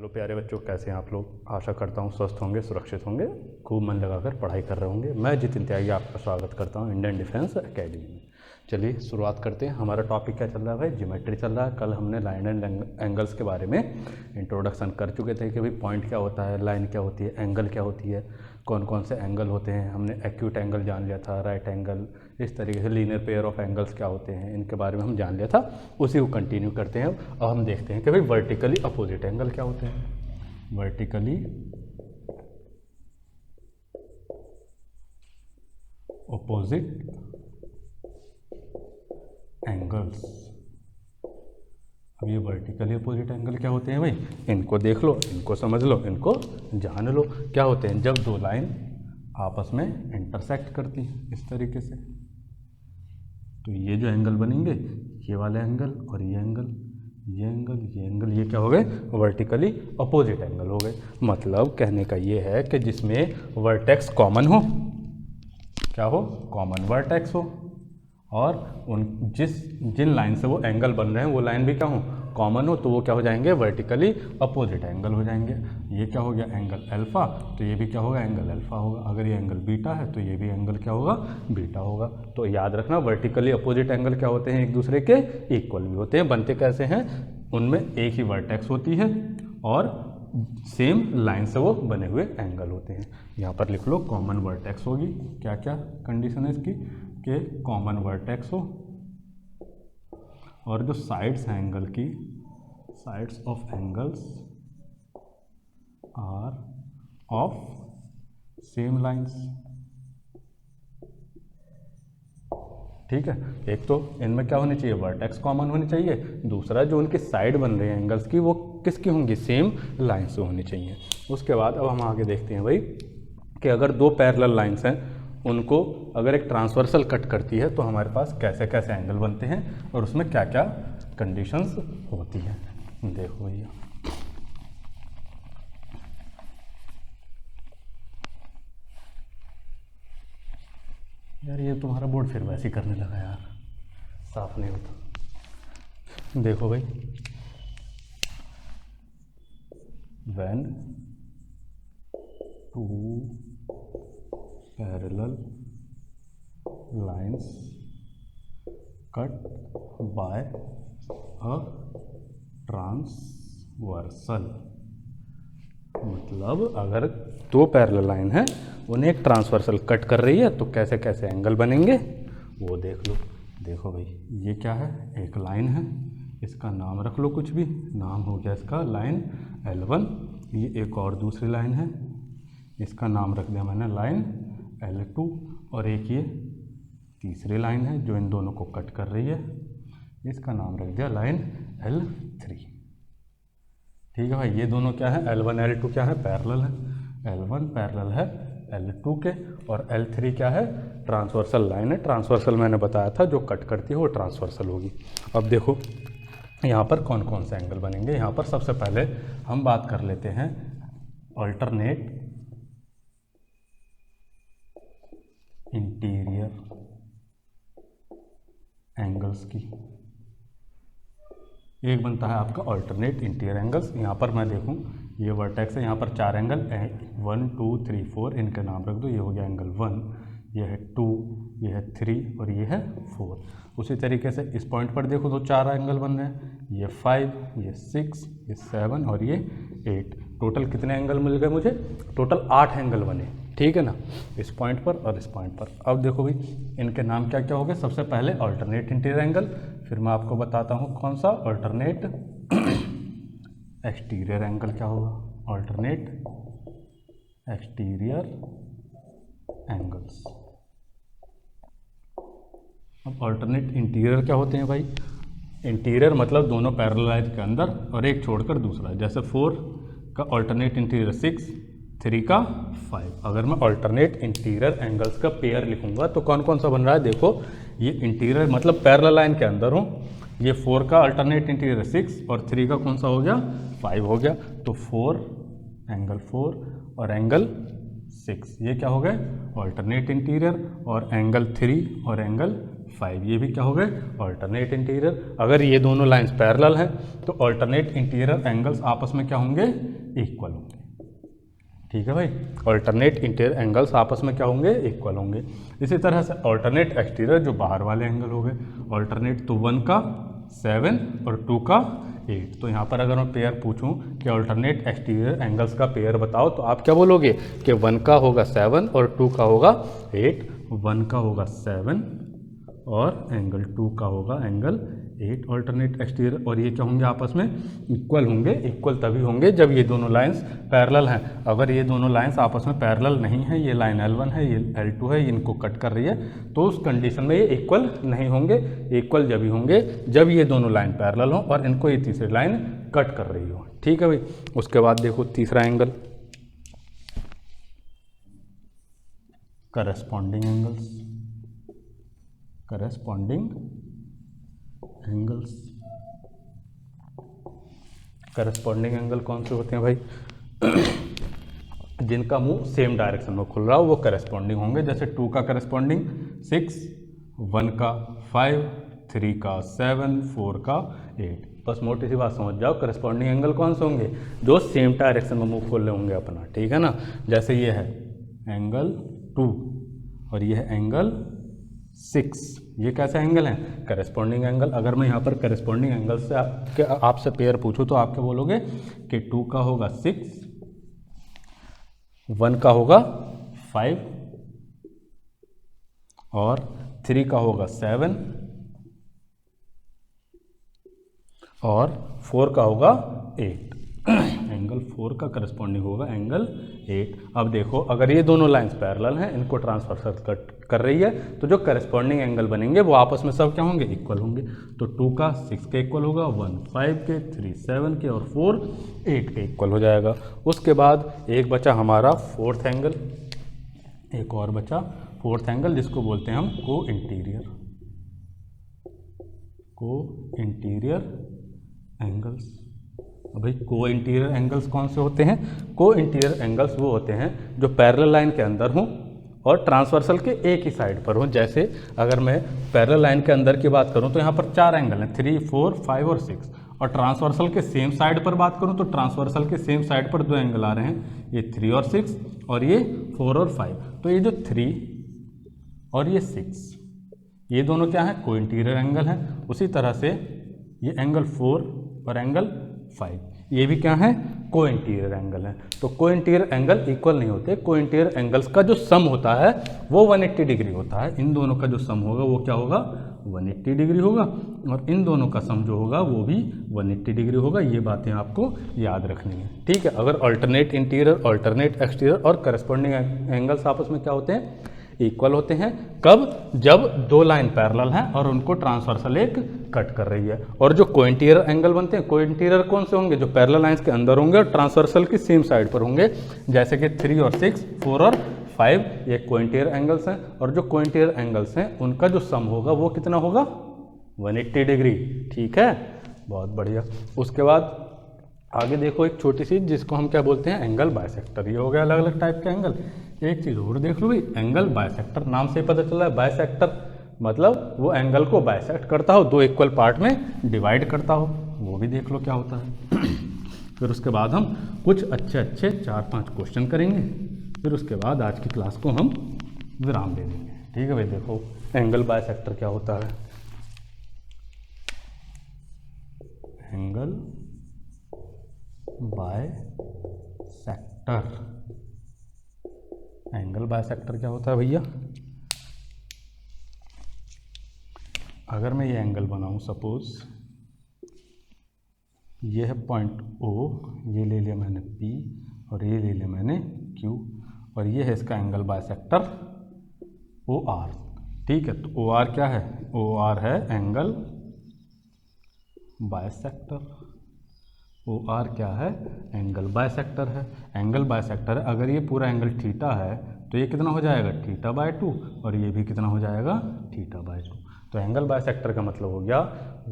Hello प्यारे बच्चों, कैसे हैं आप लोग। आशा करता हूँ स्वस्थ होंगे, सुरक्षित होंगे, खूब मन लगाकर पढ़ाई कर रहे होंगे। मैं जितिन त्यागी आपका स्वागत करता हूँ इंडियन डिफेंस एकेडमी में। चलिए शुरुआत करते हैं। हमारा टॉपिक क्या चल रहा है भाई? ज्योमेट्री चल रहा है। कल हमने लाइन एंड एंगल्स के बारे में इंट्रोडक्शन कर चुके थे कि भाई पॉइंट क्या होता है, लाइन क्या होती है, एंगल क्या होती है, कौन कौन से एंगल होते हैं। हमने एक्यूट एंगल जान लिया था, राइट एंगल, इस तरीके से लीनियर पेयर ऑफ एंगल्स क्या होते हैं, इनके बारे में हम जान लिया था। उसी को कंटिन्यू करते हैं। अब हम देखते हैं कि भाई वर्टिकली अपोजिट एंगल क्या होते हैं। Vertically opposite angles. अब ये वर्टिकली अपोजिट एंगल क्या होते हैं भाई? इनको देख लो, इनको समझ लो, इनको जान लो। क्या होते हैं? जब दो लाइन आपस में इंटरसेक्ट करती हैं इस तरीके से, तो ये जो एंगल बनेंगे, ये वाले एंगल और ये एंगल, ये एंगल, ये एंगल, ये क्या हो गए? वर्टिकली अपोजिट एंगल हो गए। मतलब कहने का ये है कि जिसमें वर्टेक्स कॉमन हो, क्या हो? कॉमन वर्टेक्स हो, और उन जिन लाइन से वो एंगल बन रहे हैं वो लाइन भी क्या हो? कॉमन हो, तो वो क्या हो जाएंगे? वर्टिकली अपोजिट एंगल हो जाएंगे। ये क्या हो गया? एंगल अल्फा, तो ये भी क्या होगा? एंगल अल्फा होगा। अगर ये एंगल बीटा है तो ये भी एंगल क्या होगा? बीटा होगा। तो याद रखना, वर्टिकली अपोजिट एंगल क्या होते हैं? एक दूसरे के इक्वल भी होते हैं। बनते कैसे हैं? उनमें एक ही वर्टेक्स होती है और सेम लाइन से वो बने हुए एंगल होते हैं। यहाँ पर लिख लो कॉमन वर्टेक्स होगी। क्या क्या कंडीशन है इसकी? कि कॉमन वर्टेक्स हो और जो साइड्स हैं एंगल की, sides of angles are of same lines. ठीक है, एक तो इनमें क्या होनी चाहिए? वर्टेक्स कॉमन होनी चाहिए। दूसरा, जो उनकी साइड बन रही है एंगल्स की, वो किसकी होंगी? सेम लाइन से होनी चाहिए। उसके बाद अब हम आगे देखते हैं भाई कि अगर दो पैरेलल लाइंस हैं, उनको अगर एक ट्रांसवर्सल कट करती है तो हमारे पास कैसे कैसे एंगल बनते हैं और उसमें क्या क्या कंडीशंस होती हैं। देखो भैया, यार ये तुम्हारा बोर्ड फिर वैसे ही करने लगा यार, साफ नहीं होता। देखो भाई, when two parallel lines cut by a transversal, मतलब अगर दो पैरेलल लाइन है, उन्हें एक ट्रांसवर्सल कट कर रही है, तो कैसे कैसे एंगल बनेंगे वो देख लो। देखो भाई, ये क्या है? एक लाइन है, इसका नाम रख लो कुछ भी। नाम हो गया इसका लाइन L1। ये एक और दूसरी लाइन है, इसका नाम रख दिया मैंने लाइन L2। और एक ये तीसरी लाइन है जो इन दोनों को कट कर रही है, इसका नाम रख दिया लाइन L3। ठीक है भाई, ये दोनों क्या है? L1 L2 क्या है? पैरेलल है। L1 पैरेलल है L2 के, और L3 क्या है? ट्रांसवर्सल लाइन है। ट्रांसवर्सल मैंने बताया था, जो कट करती है वो ट्रांसवर्सल होगी। अब देखो यहाँ पर कौन कौन से एंगल बनेंगे। यहाँ पर सबसे पहले हम बात कर लेते हैं अल्टरनेट इंटीरियर एंगल्स की। एक बनता है आपका अल्टरनेट इंटीरियर एंगल्स। यहाँ पर मैं देखूँ, ये वर्टेक्स है, यहाँ पर चार एंगल 1 2 3 4, इनके नाम रख दो। ये हो गया एंगल 1, ये है 2, ये है 3 और ये है 4। उसी तरीके से इस पॉइंट पर देखो तो चार एंगल बन रहे हैं, ये 5, ये 6, ये 7 और ये 8। टोटल कितने एंगल मिल गए मुझे? टोटल 8 एंगल बने। ठीक है ना, इस पॉइंट पर और इस पॉइंट पर। अब देखो भाई, इनके नाम क्या क्या हो गए? सबसे पहले अल्टरनेट इंटीरियर एंगल, फिर मैं आपको बताता हूँ कौन सा, अल्टरनेट एक्सटीरियर एंगल क्या होगा? Alternate exterior angles. अब अल्टरनेट इंटीरियर क्या होते हैं भाई? इंटीरियर मतलब दोनों पैरेलल लाइन के अंदर और एक छोड़कर दूसरा। जैसे 4 का अल्टरनेट इंटीरियर 6, 3 का 5। अगर मैं अल्टरनेट इंटीरियर एंगल्स का पेयर लिखूंगा तो कौन कौन सा बन रहा है? देखो, ये इंटीरियर मतलब पैरेलल लाइन के अंदर हो, ये 4 का अल्टरनेट इंटीरियर 6 और 3 का कौन सा हो गया? 5 हो गया। तो 4 एंगल 4 और एंगल 6, ये क्या हो गए? Alternate interior. और एंगल 3 और एंगल 5। ये भी क्या हो गए ऑल्टरनेट इंटीरियर। अगर ये दोनों लाइंस पैरेलल हैं तो ऑल्टरनेट इंटीरियर एंगल्स आपस में क्या होंगे इक्वल होंगे। ठीक है भाई, ऑल्टरनेट इंटीरियर एंगल्स आपस में क्या होंगे इक्वल होंगे। इसी तरह से ऑल्टरनेट एक्सटीरियर जो बाहर वाले एंगल हो गए, ऑल्टरनेट तो 1 का 7 और 2 का 8। तो यहाँ पर अगर मैं पेयर पूछूं कि ऑल्टरनेट एक्सटीरियर एंगल्स का पेयर बताओ तो आप क्या बोलोगे कि 1 का होगा 7 और 2 का होगा 8। 1 का होगा 7 और एंगल 2 का होगा एंगल 8 ऑल्टरनेट एक्सटीरियर। और ये क्या होंगे आपस में इक्वल होंगे। इक्वल तभी होंगे जब ये दोनों लाइंस पैरेलल हैं। अगर ये दोनों लाइंस आपस में पैरेलल नहीं है, ये लाइन L1 है ये L2 है, इनको कट कर रही है, तो उस कंडीशन में ये इक्वल नहीं होंगे। इक्वल जब ही होंगे जब ये दोनों लाइन पैरेलल हों और इनको ये तीसरी लाइन कट कर रही हो। ठीक है भाई। उसके बाद देखो तीसरा angle corresponding angles. Corresponding angles, corresponding angle कौन से होते हैं भाई जिनका मुंह सेम डायरेक्शन में खुल रहा हो वो करस्पॉन्डिंग होंगे। जैसे 2 का करस्पॉन्डिंग 6, 1 का 5, 3 का 7, 4 का 8। बस मोटी सी बात समझ जाओ, करस्पॉन्डिंग एंगल कौन से होंगे जो सेम डायरेक्शन में मुंह खोल रहे होंगे अपना। ठीक है ना। जैसे ये है एंगल 2 और ये है एंगल 6, ये कैसा एंगल है करस्पॉन्डिंग एंगल। अगर मैं यहाँ पर करस्पॉन्डिंग एंगल से आपसे पेयर पूछूं तो आप क्या बोलोगे कि 2 का होगा 6, 1 का होगा 5 और 3 का होगा 7 और 4 का होगा 8। एंगल 4 का करस्पॉन्डिंग होगा एंगल 8। अब देखो अगर ये दोनों लाइंस पैरेलल हैं, इनको ट्रांसवर्सल कट कर रही है, तो जो करस्पॉन्डिंग एंगल बनेंगे वो आपस में सब क्या होंगे इक्वल होंगे। तो 2 का 6 के इक्वल होगा, 1 5 के, 3 7 के और 4 8 के इक्वल हो जाएगा। उसके बाद एक बचा हमारा फोर्थ एंगल, एक और बचा फोर्थ एंगल जिसको बोलते हैं हम को इंटीरियर। को इंटीरियर एंगल्स। भाई को इंटीरियर एंगल्स कौन से होते हैं? को इंटीरियर एंगल्स वो होते हैं जो पैरेलल लाइन के अंदर हों और ट्रांसवर्सल के एक ही साइड पर हों। जैसे अगर मैं पैरेलल लाइन के अंदर की बात करूं तो यहाँ पर 4 एंगल हैं, 3 4 5 और 6। और ट्रांसवर्सल के सेम साइड पर बात करूं तो ट्रांसवर्सल के सेम साइड पर 2 एंगल आ रहे हैं, ये 3 और 6 और ये 4 और 5। तो ये जो 3 और ये 6 ये दोनों क्या हैं? को इंटीरियर एंगल हैं। उसी तरह से ये एंगल 4 और एंगल 5 ये भी क्या है? को इंटीरियर एंगल है। तो को इंटीरियर एंगल इक्वल नहीं होते। को इंटीरियर एंगल्स का जो सम होता है वो 180 डिग्री होता है। इन दोनों का जो सम होगा वो क्या होगा? 180 डिग्री होगा। और इन दोनों का सम जो होगा वो भी 180 डिग्री होगा। ये बातें आपको याद रखनी है। ठीक है। अगर अल्टरनेट इंटीरियर, अल्टरनेट एक्सटीरियर और करस्पॉन्डिंग एंगल्स आपस में क्या होते हैं? इक्वल होते हैं। कब? जब 2 लाइन पैरेलल हैं और उनको ट्रांसवर्सल एक कट कर रही है। और जो को इंटीरियर एंगल बनते हैं, को इंटीरियर कौन से होंगे? जो पैरेलल लाइंस के अंदर होंगे और ट्रांसवर्सल की सेम साइड पर होंगे। जैसे कि 3 और 6, 4 और 5 ये को इंटीरियर एंगल्स हैं। और जो को इंटीरियर एंगल्स हैं उनका जो सम होगा वो कितना होगा? 180 डिग्री। ठीक है, बहुत बढ़िया। उसके बाद आगे देखो एक छोटी सी जिसको हम क्या बोलते हैं? Angle bisector. ये हो गया अलग अलग टाइप के एंगल। एक चीज़ और देख लो भाई, एंगल बाइसेक्टर नाम से पता चला है। बाइसेक्टर मतलब वो एंगल को बाइसेक्ट करता हो, 2 इक्वल पार्ट में डिवाइड करता हो। वो भी देख लो क्या होता है। फिर उसके बाद हम कुछ अच्छे 4-5 क्वेश्चन करेंगे। फिर उसके बाद आज की क्लास को हम विराम दे देंगे। ठीक है भाई। देखो एंगल बाइसेक्टर क्या होता है। एंगल बाइसेक्टर, एंगल बाइसेक्टर क्या होता है भैया? अगर मैं ये एंगल बनाऊं, सपोज ये है पॉइंट O, ये ले लिया मैंने P और ये ले लिया मैंने Q और ये है इसका एंगल बाइसेक्टर OR। ठीक है। तो OR क्या है? OR है एंगल बाइसेक्टर। OR क्या है? एंगल बाइसेक्टर है। एंगल बाइसेक्टर है। अगर ये पूरा एंगल थीटा है तो ये कितना हो जाएगा? θ/2 और ये भी कितना हो जाएगा? θ/2। तो एंगल बाइसेक्टर का मतलब हो गया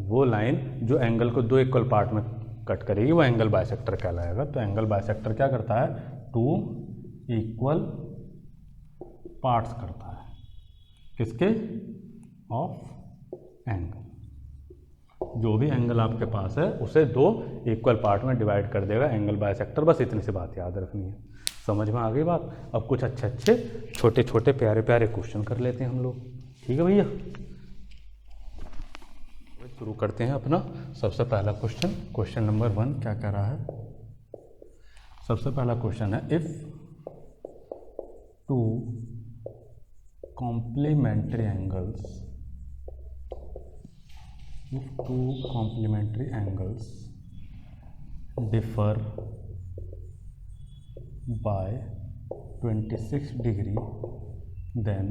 वो लाइन जो एंगल को 2 इक्वल पार्ट में कट करेगी वो एंगल बाइसेक्टर कहलाएगा। तो एंगल बाइसेक्टर क्या करता है? 2 इक्वल पार्ट्स करता है। किसके? ऑफ एंगल, जो भी एंगल आपके पास है उसे दो इक्वल पार्ट में डिवाइड कर देगा एंगल बाइसेक्टर। बस इतनी सी बात याद रखनी है। समझ में आ गई बात। अब कुछ अच्छे अच्छे छोटे छोटे प्यारे प्यारे क्वेश्चन कर लेते हैं हम लोग। ठीक है भैया, शुरू करते हैं अपना सबसे पहला क्वेश्चन। क्वेश्चन नंबर 1 क्या कह रहा है? सबसे पहला क्वेश्चन है, if two complementary angles, if two complementary angles differ by 26 degree, then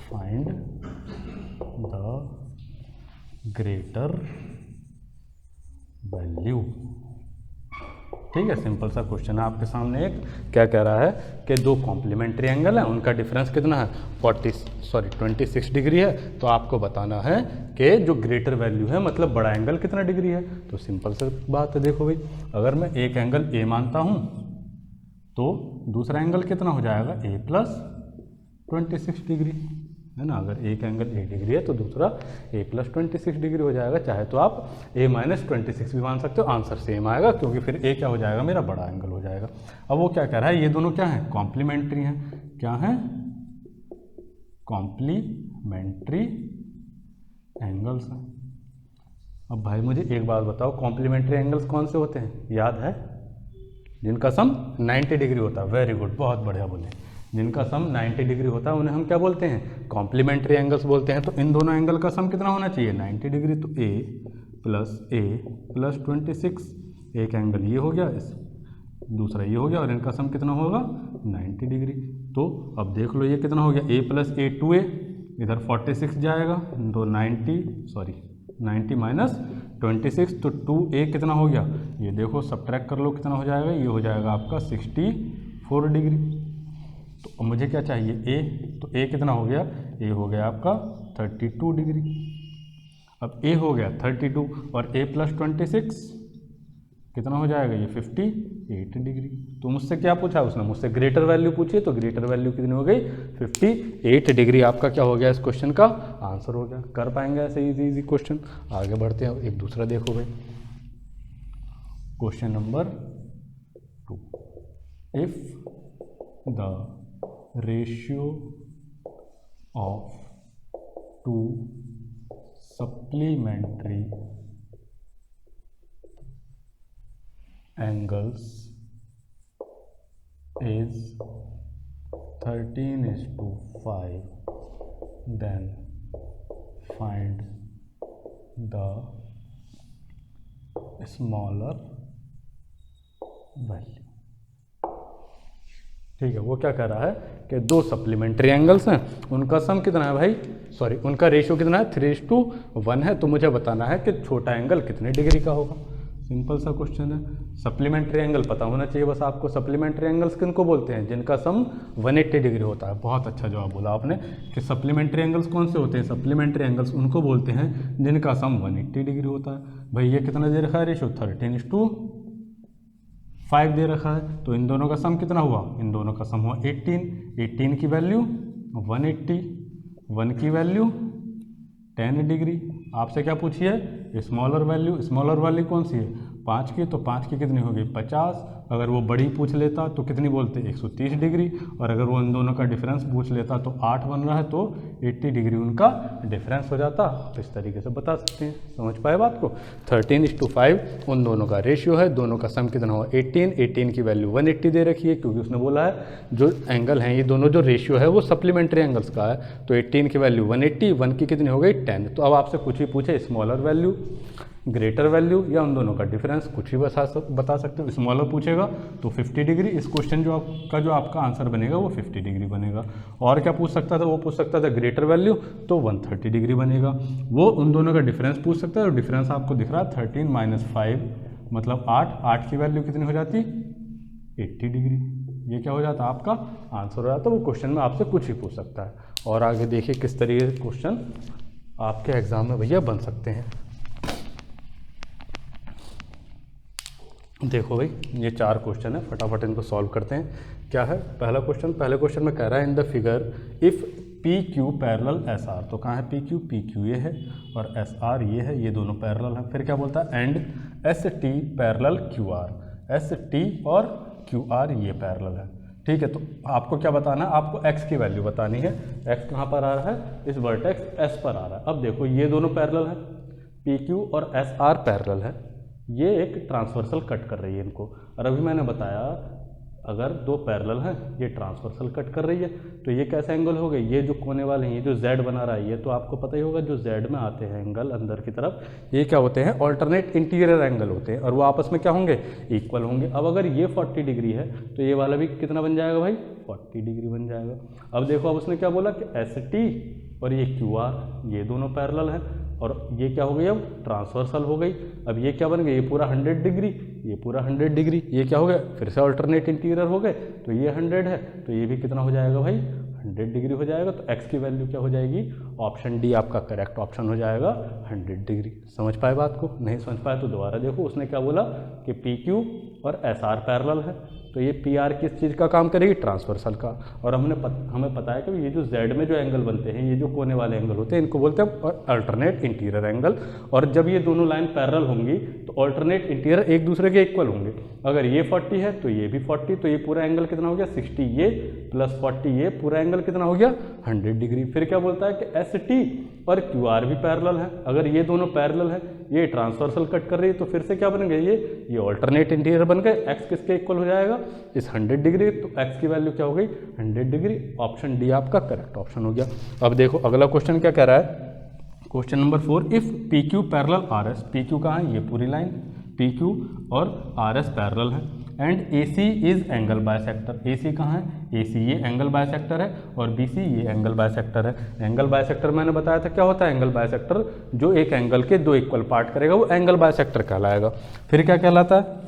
find the greater value। ठीक है, सिंपल सा क्वेश्चन है आपके सामने। एक क्या कह रहा है कि दो कॉम्प्लीमेंट्री एंगल है, उनका डिफरेंस कितना है 26 डिग्री है। तो आपको बताना है कि जो ग्रेटर वैल्यू है मतलब बड़ा एंगल कितना डिग्री है। तो सिंपल सा बात है, देखो भाई, अगर मैं एक एंगल ए मानता हूँ तो दूसरा एंगल कितना हो जाएगा a प्लस 26 डिग्री, है ना। अगर एक एंगल ए डिग्री है तो दूसरा a प्लस 26 डिग्री हो जाएगा। चाहे तो आप a माइनस 26 भी मान सकते हो, आंसर सेम आएगा, क्योंकि फिर a क्या हो जाएगा, मेरा बड़ा एंगल हो जाएगा। अब वो क्या कह रहा है, ये दोनों क्या हैं, कॉम्प्लीमेंट्री हैं। क्या हैं, कॉम्प्लीमेंट्री एंगल्स हैं। अब भाई मुझे एक बात बताओ, कॉम्प्लीमेंट्री एंगल्स कौन से होते हैं, याद है? जिनका सम 90 डिग्री होता है। वेरी गुड, बहुत बढ़िया बोले। जिनका सम 90 डिग्री होता है उन्हें हम क्या बोलते हैं, कॉम्प्लीमेंट्री एंगल्स बोलते हैं। तो इन दोनों एंगल का सम कितना होना चाहिए, 90 डिग्री। तो a प्लस 26, एक एंगल ये हो गया, इस दूसरा ये हो गया, और इनका सम कितना होगा 90 डिग्री। तो अब देख लो ये कितना हो गया, a प्लस a 2a, इधर 46 जाएगा, तो 90 माइनस 26, तो 2a कितना हो गया, ये देखो सब्ट्रैक्ट कर लो कितना हो जाएगा, ये हो जाएगा आपका 64 डिग्री। तो अब मुझे क्या चाहिए, a, तो a कितना हो गया, a हो गया आपका 32 डिग्री। अब a हो गया 32 और a प्लस 26 कितना हो जाएगा, ये 58 डिग्री। तो मुझसे क्या पूछा उसने, मुझसे ग्रेटर वैल्यू पूछी, तो ग्रेटर वैल्यू कितनी हो गई, 58 डिग्री। आपका क्या हो गया, इस क्वेश्चन का आंसर हो गया। कर पाएंगे ऐसे इजी क्वेश्चन। आगे बढ़ते हैं, एक दूसरा देखो भाई। Question number 2, if the ratio of to supplementary angles is 13:5, then find the smaller value। ठीक है, वो क्या कह रहा है कि दो सप्लीमेंट्री एंगल्स हैं, उनका सम कितना है भाई, उनका रेशियो कितना है, 3:1 है। तो मुझे बताना है कि छोटा एंगल कितने डिग्री का होगा। सिंपल सा क्वेश्चन है। सप्लीमेंट्री एंगल पता होना चाहिए बस आपको। सप्लीमेंट्री एंगल्स किनको बोलते हैं, जिनका सम 180 डिग्री होता है। बहुत अच्छा जवाब बोला आपने कि सप्लीमेंट्री एंगल्स कौन से होते हैं। सप्लीमेंट्री एंगल्स उनको बोलते हैं जिनका सम 180 डिग्री होता है। भाई ये कितना दे रखा है रेशियो, 13:5 दे रखा है। तो इन दोनों का सम कितना हुआ, इन दोनों का सम हुआ 18 की वैल्यू 180, 1 की वैल्यू 10 डिग्री। आपसे क्या पूछी है, स्मॉलर वैल्यू। स्मॉलर वैल्यू कौन सी है, 5 की। तो 5 की कितनी होगी, 50। अगर वो बड़ी पूछ लेता तो कितनी बोलते, 130 डिग्री। और अगर वो इन दोनों का डिफरेंस पूछ लेता तो 8 बन रहा है, तो 80 डिग्री उनका डिफरेंस हो जाता। आप इस तरीके से बता सकते हैं। समझ पाए बात को। 13:5 उन दोनों का रेशियो है। दोनों का सम कितना हुआ 18 की वैल्यू 180 दे रखी है, क्योंकि उसने बोला है जो एंगल हैं ये दोनों जो रेशियो है वो सप्लीमेंट्री एंगल्स का है। तो 18 की वैल्यू 180, 1 की कितनी हो गई 10। तो अब आपसे कुछ ही पूछे, स्मॉलर वैल्यू, ग्रेटर वैल्यू, या उन दोनों का डिफरेंस, कुछ ही बता सकते हो। स्मॉलर पूछेगा तो 50 डिग्री। इस क्वेश्चन जो आपका आंसर बनेगा वो 50 डिग्री बनेगा। और क्या पूछ सकता था, वो पूछ सकता था ग्रेटर वैल्यू, तो 130 डिग्री बनेगा। वो उन दोनों का डिफरेंस पूछ सकता है, और डिफरेंस आपको दिख रहा है 13 - 5 मतलब 8 की वैल्यू कितनी हो जाती, 80 डिग्री। ये क्या हो जाता, आपका आंसर हो जाता। वो क्वेश्चन में आपसे कुछ ही पूछ सकता है। और आगे देखिए किस तरीके से क्वेश्चन आपके एग्जाम में भैया बन सकते हैं। देखो भाई, ये 4 क्वेश्चन है, फटाफट इनको सॉल्व करते हैं। क्या है पहला क्वेश्चन, पहले क्वेश्चन में कह रहा है in the figure if P Q parallel S R, तो कहाँ है पी क्यू ये है और एस आर ये है, ये दोनों पैरेलल हैं। फिर क्या बोलता है and S T parallel Q R, S T और क्यू आर ये पैरेलल है। ठीक है, तो आपको क्या बताना है, आपको x की वैल्यू बतानी है। x कहाँ पर आ रहा है, इस वर्टेक्स s पर आ रहा है। अब देखो ये दोनों पैरेलल है, पी क्यू और एस आर पैरेलल है, ये एक ट्रांसवर्सल कट कर रही है इनको। और अभी मैंने बताया अगर दो पैरेलल हैं ये ट्रांसवर्सल कट कर रही है, तो ये कैसे एंगल हो गए, ये जो कोने वाले हैं, ये जो z बना रहा है, ये तो आपको पता ही होगा जो z में आते हैं एंगल अंदर की तरफ, ये क्या होते हैं, ऑल्टरनेट इंटीरियर एंगल होते हैं और वो आपस में क्या होंगे, इक्वल होंगे। अब अगर ये 40 डिग्री है तो ये वाला भी कितना बन जाएगा भाई, 40 डिग्री बन जाएगा। अब देखो अब उसने क्या बोला कि एस टी और ये क्यू आर ये दोनों पैरेलल हैं और ये क्या हो गई, अब ट्रांसवर्सल हो गई। अब ये क्या बन गया, ये पूरा 100 डिग्री, ये पूरा 100 डिग्री, ये क्या हो गया, फिर से अल्टरनेट इंटीरियर हो गए, तो ये 100 है तो ये भी कितना हो जाएगा भाई, 100 डिग्री हो जाएगा। तो x की वैल्यू क्या हो जाएगी, ऑप्शन डी आपका करेक्ट ऑप्शन हो जाएगा 100 डिग्री। समझ पाए बात को, नहीं समझ पाए तो दोबारा देखो। उसने क्या बोला कि पी क्यू और एस आर पैरेलल है, तो ये पी आर किस चीज़ का काम करेगी, ट्रांसवर्सल का। और हमें पता है कि ये जो जेड में जो एंगल बनते हैं, ये जो कोने वाले एंगल होते हैं, इनको बोलते हैं अल्टरनेट इंटीरियर एंगल। और जब ये दोनों लाइन पैरेलल होंगी तो अल्टरनेट इंटीरियर एक दूसरे के इक्वल होंगे। अगर ये 40 है तो ये भी 40, तो ये पूरा एंगल कितना हो गया, 60 ये प्लस 40 ये, पूरा एंगल कितना हो गया, 100 डिग्री। फिर क्या बोलता है कि एस टी और क्यू आर भी पैरेलल है। अगर ये दोनों पैरेलल है, ये ट्रांसवर्सल कट कर रही है, तो फिर से क्या बन गए, ये ऑल्टरनेट इंटीरियर बन गए। एक्स किसके इक्वल हो जाएगा, इस 100 डिग्री, तो एक्स की वैल्यू क्या हो गई, 100 डिग्री। ऑप्शन डी आपका करेक्ट ऑप्शन हो गया। अब देखो अगला क्वेश्चन क्या कह रहा है, question number 4, if P Q parallel R S, P Q कहाँ है, ये पूरी लाइन पी क्यू और आर एस पैरेलल है, and A C is angle bisector, A C कहाँ है, ए सी ये एंगल बायसेक्टर है और बी सी ये एंगल बायसेक्टर है। एंगल बायसेक्टर मैंने बताया था क्या होता है, एंगल बायसेक्टर जो एक एंगल के दो इक्वल पार्ट करेगा वो एंगल बायसेक्टर कहलाएगा। फिर क्या कहलाता है,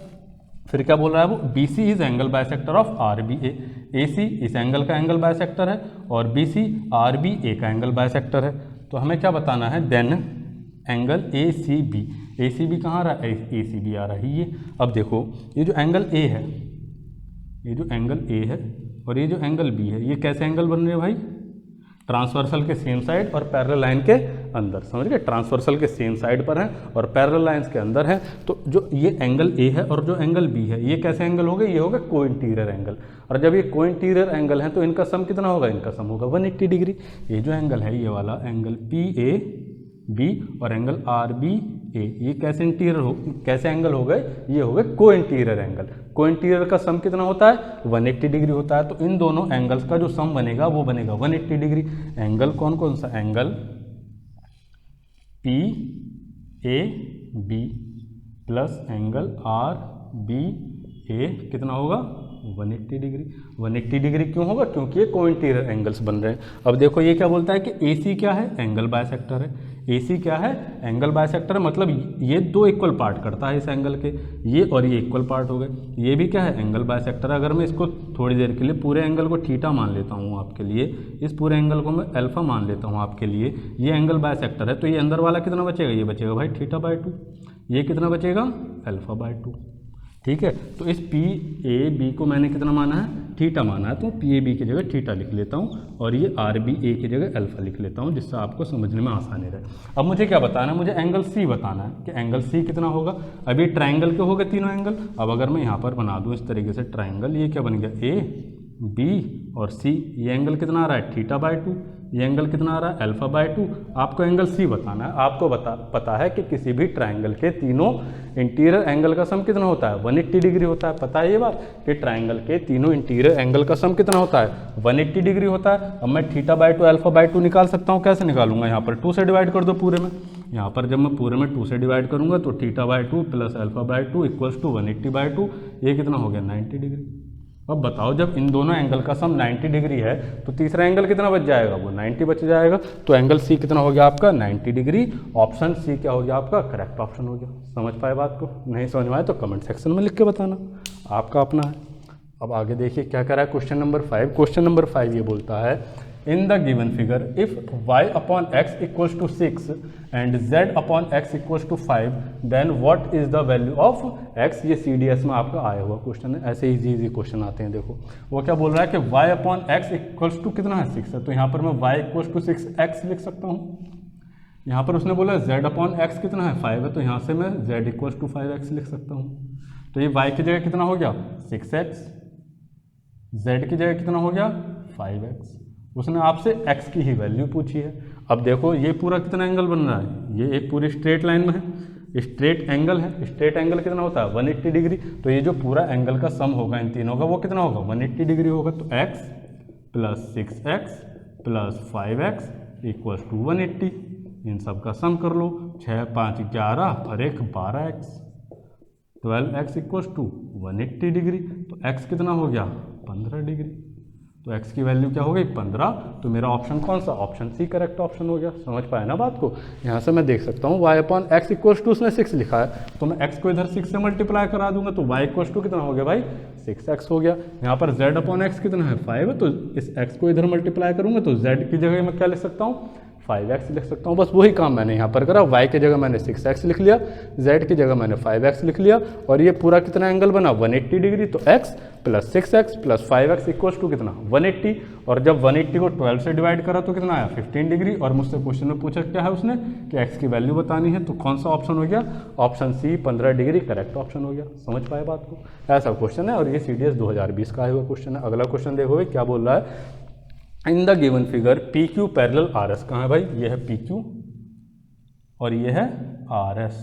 फिर क्या बोल रहा है वो, B C is angle bisector of R B A C इस एंगल का एंगल बायसेक्टर है और B C R B A का एंगल बायसेक्टर है। तो हमें क्या बताना है, then angle A C B कहाँ आ रहा है, ए सी बी आ रहा है ये। अब देखो ये जो एंगल ए है, ये जो एंगल ए है और ये जो एंगल बी है, ये कैसे एंगल बन रहे हैं भाई, ट्रांसवर्सल के सेम साइड और पैरेलल लाइन के अंदर। समझ गए, ट्रांसवर्सल के सेम साइड पर हैं और पैरेलल लाइंस के अंदर हैं। तो जो ये एंगल ए है और जो एंगल बी है, ये कैसे एंगल हो गए, ये होगा को इंटीरियर एंगल। और जब ये को इंटीरियर एंगल है तो इनका सम कितना होगा, इनका सम होगा 180 डिग्री। ये जो एंगल है, ये वाला एंगल पी ए बी और एंगल आर बी ए, ये कैसे कैसे एंगल हो गए, ये हो गए को इंटीरियर एंगल। को इंटीरियर का सम कितना होता है, 180 डिग्री होता है। तो इन दोनों एंगल्स का जो सम बनेगा वो बनेगा 180 डिग्री। एंगल कौन कौन सा, angle P A B plus angle R B A कितना होगा, 180 डिग्री। 180 डिग्री क्यों होगा, क्योंकि ये को इंटीरियर एंगल्स बन रहे हैं। अब देखो ये क्या बोलता है कि ए सी क्या है, एंगल बायसेक्टर है। ए सी क्या है, एंगल बायसेक्टर है, मतलब ये दो इक्वल पार्ट करता है इस एंगल के, ये और ये इक्वल पार्ट हो गए। ये भी क्या है, एंगल बायसेक्टर। अगर मैं इसको थोड़ी देर के लिए पूरे एंगल को थीटा मान लेता हूँ आपके लिए, इस पूरे एंगल को मैं अल्फा मान लेता हूँ आपके लिए, ये एंगल बायसेक्टर है, तो ये अंदर वाला कितना बचेगा, ये बचेगा भाई थीटा बाय 2। ये कितना बचेगा, अल्फा बाय 2। ठीक है, तो इस पी ए बी को मैंने कितना माना है, थीटा माना है, तो पी ए बी की जगह थीटा लिख लेता हूँ और ये आर बी ए की जगह अल्फा लिख लेता हूँ, जिससे आपको समझने में आसानी रहे। अब मुझे क्या बताना है, मुझे एंगल सी बताना है कि एंगल सी कितना होगा। अभी ट्राइंगल के हो गए तीनों एंगल। अब अगर मैं यहाँ पर बना दूँ इस तरीके से ट्राइंगल, ये क्या बन गया, ए बी और सी, ये एंगल कितना आ रहा है, थीटा बाय 2, ये एंगल कितना आ रहा है, अल्फा बाय 2। आपको एंगल सी बताना है। आपको पता है कि किसी भी ट्राइंगल के तीनों इंटीरियर एंगल का सम कितना होता है, 180 डिग्री होता है। पता है ये बात कि ट्राइंगल के तीनों इंटीरियर एंगल का सम कितना होता है, 180 डिग्री होता है। अब मैं थीटा बाय 2 अल्फा बाय 2 निकाल सकता हूँ। कैसे निकालूंगा, यहाँ पर 2 से डिवाइड कर दो पूरे में। यहाँ पर जब मैं पूरे में 2 से डिवाइड करूँगा तो theta by 2 plus alpha by 2 equals to 180 by 2, ये कितना हो गया, 90 डिग्री। अब बताओ, जब इन दोनों एंगल का सम 90 डिग्री है तो तीसरा एंगल कितना बच जाएगा, वो 90 बच जाएगा। तो एंगल सी कितना हो गया आपका, 90 डिग्री। ऑप्शन सी क्या हो गया आपका, करेक्ट ऑप्शन हो गया। समझ पाए बात को, नहीं समझ में आए तो कमेंट सेक्शन में लिख के बताना, आपका अपना है। अब आगे देखिए क्या कह रहा है क्वेश्चन नंबर 5। क्वेश्चन नंबर 5 ये बोलता है in the given figure if y upon x equals to 6 and z upon x equals to 5 then what is the value of x। ये CDS में आपका आया हुआ क्वेश्चन है, ऐसे इजी क्वेश्चन आते हैं। देखो वो क्या बोल रहा है कि y upon x equals to कितना है 6 है, तो यहाँ पर मैं y इक्वल्स टू 6x लिख सकता हूँ। यहाँ पर उसने बोला z अपॉन x कितना है 5 है, तो यहाँ से मैं z इक्वल्स टू 5x लिख सकता हूँ। तो ये y की जगह कितना हो गया 6x, z की जगह कितना हो गया 5x। उसने आपसे x की ही वैल्यू पूछी है। अब देखो ये पूरा कितना एंगल बन रहा है, ये एक पूरी स्ट्रेट लाइन में है, स्ट्रेट एंगल है। स्ट्रेट एंगल कितना होता है 180 डिग्री। तो ये जो पूरा एंगल का सम होगा इन तीनों का वो कितना होगा 180 डिग्री होगा। तो x plus 6x plus 5x equals to 180। इन सब का सम कर लो, 6 5 11 और 1 12x, 12x equals to 180 degree. तो x कितना हो गया 15 डिग्री। तो x की वैल्यू क्या हो गई 15। तो मेरा ऑप्शन कौन सा, ऑप्शन सी करेक्ट ऑप्शन हो गया। समझ पाए ना बात को। यहाँ से मैं देख सकता हूँ y upon x equals to उसने 6 लिखा है, तो मैं x को इधर 6 से मल्टीप्लाई करा दूंगा, तो y इक्वल्स टू कितना हो गया भाई 6x हो गया। यहाँ पर z अपॉन x कितना है 5 है, तो इस x को इधर मल्टीप्लाई करूंगा तो z की जगह मैं क्या लिख सकता हूँ 5x लिख सकता हूँ। बस वही काम मैंने यहाँ पर करा, y की जगह मैंने 6x लिख लिया, z की जगह मैंने 5x लिख लिया, और ये पूरा कितना एंगल बना 180 डिग्री। तो x plus 6x plus 5x equals to कितना 180, और जब 180 को 12 से डिवाइड करा तो कितना आया 15 डिग्री। और मुझसे क्वेश्चन में पूछा क्या है उसने कि x की वैल्यू बतानी है, तो कौन सा ऑप्शन हो गया option C 15 degree correct option हो गया। समझ पाए बात को। ऐसा क्वेश्चन है और ये CDS 2020 का आया हुआ क्वेश्चन है। अगला क्वेश्चन देखो भाई क्या बोल रहा है, in the given figure P Q parallel R S. कहाँ है भाई, ये है पी क्यू और ये है आर एस।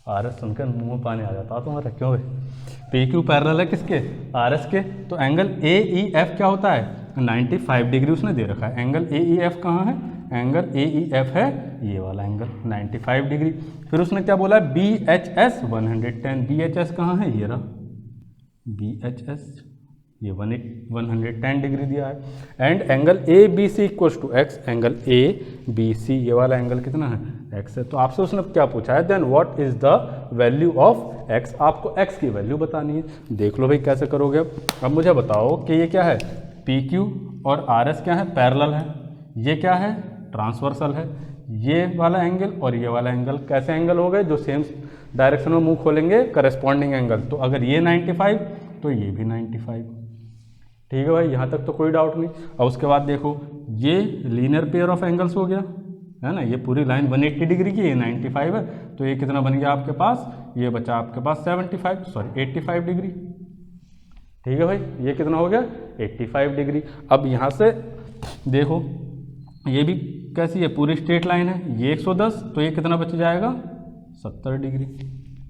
आर एस सुनकर मुंह में पानी आ जाता तुम्हारा, क्यों भाई। पी क्यू पैरेलल है किसके आर एस के, तो एंगल ए ई एफ क्या होता है 95 डिग्री उसने दे रखा है। एंगल ए ई एफ कहाँ है, एंगल ए ई एफ है ये वाला एंगल 95 डिग्री। फिर उसने क्या बोला B H S 110, B H S कहाँ है ये रहा बी एच एस, ये 110 डिग्री दिया है। And angle A B C equals to x, angle A B C ये वाला एंगल कितना है एक्स है। तो आपसे उसने क्या पूछा है then what is the value of x, आपको एक्स की वैल्यू बतानी है। देख लो भाई कैसे करोगे। अब मुझे बताओ कि ये क्या है पी क्यू और आर एस क्या है पैरेलल है, ये क्या है ट्रांसवर्सल है, ये वाला एंगल और ये वाला एंगल कैसे एंगल हो गए जो सेम डायरेक्शन में मुंह खोलेंगे करस्पॉन्डिंग एंगल। तो अगर ये 95 तो ये भी 95। ठीक है भाई, यहाँ तक तो कोई डाउट नहीं। और उसके बाद देखो ये लीनियर पेयर ऑफ एंगल्स हो गया है ना, ये पूरी लाइन 180 डिग्री की, ये 95 है, तो ये कितना बन गया आपके पास, ये बचा आपके पास 85 डिग्री। ठीक है भाई, ये कितना हो गया 85 डिग्री। अब यहाँ से देखो ये भी कैसी है पूरी स्ट्रेट लाइन है, ये 110, तो ये कितना बच जाएगा 70 डिग्री।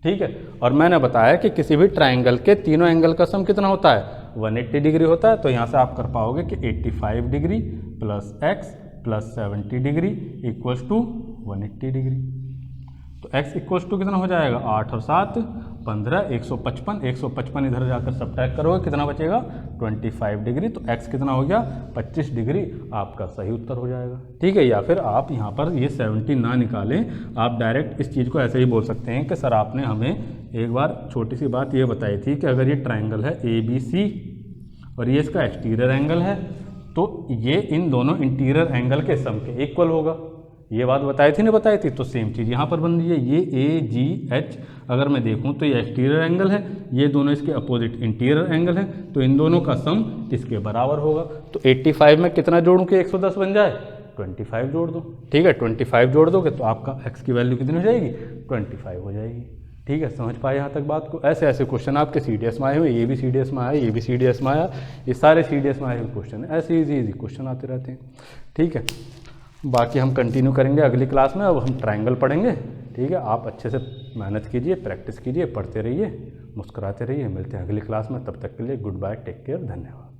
ठीक है, और मैंने बताया कि किसी भी ट्राइंगल के तीनों एंगल का सम कितना होता है 180 डिग्री होता है। तो यहाँ से आप कर पाओगे कि 85 degree plus x plus 70 degree equals to 180 degree. तो x इक्वल्स टू कितना हो जाएगा 8 और 7 15, 155 इधर जाकर सब्ट्रैक्ट करोगे कितना बचेगा 25 डिग्री। तो x कितना हो गया 25 डिग्री, आपका सही उत्तर हो जाएगा। ठीक है, या फिर आप यहाँ पर ये 70 ना निकालें, आप डायरेक्ट इस चीज़ को ऐसे ही बोल सकते हैं कि सर आपने हमें एक बार छोटी सी बात ये बताई थी कि अगर ये ट्राइंगल है ABC और ये इसका एक्सटीरियर एंगल है तो ये इन दोनों इंटीरियर एंगल के सम के इक्वल होगा। ये बात बताई थी ना, बताई थी, तो सेम चीज़ यहाँ पर बन रही है। ये AGH अगर मैं देखूँ तो ये एक्सटीरियर एंगल है, ये दोनों इसके अपोजिट इंटीरियर एंगल है, तो इन दोनों का सम इसके बराबर होगा। तो 85 में कितना जोड़ूँ कि 110 बन जाए 25 जोड़ दो। ठीक है, 25 जोड़ दोगे तो आपका x की वैल्यू कितनी हो जाएगी 25 हो जाएगी। ठीक है, समझ पाए यहाँ तक बात को। ऐसे ऐसे क्वेश्चन आपके CDS में आए हुए, ये भी CDS में आया, ये भी CDS में आया, ये सारे CDS में आए हुए क्वेश्चन है। ऐसे इजी क्वेश्चन आते रहते हैं। ठीक है, बाकी हम कंटिन्यू करेंगे अगली क्लास में। अब हम ट्रायंगल पढ़ेंगे। ठीक है, आप अच्छे से मेहनत कीजिए, प्रैक्टिस कीजिए, पढ़ते रहिए, मुस्कुराते रहिए। मिलते हैं अगली क्लास में, तब तक के लिए गुड बाय, टेक केयर, धन्यवाद।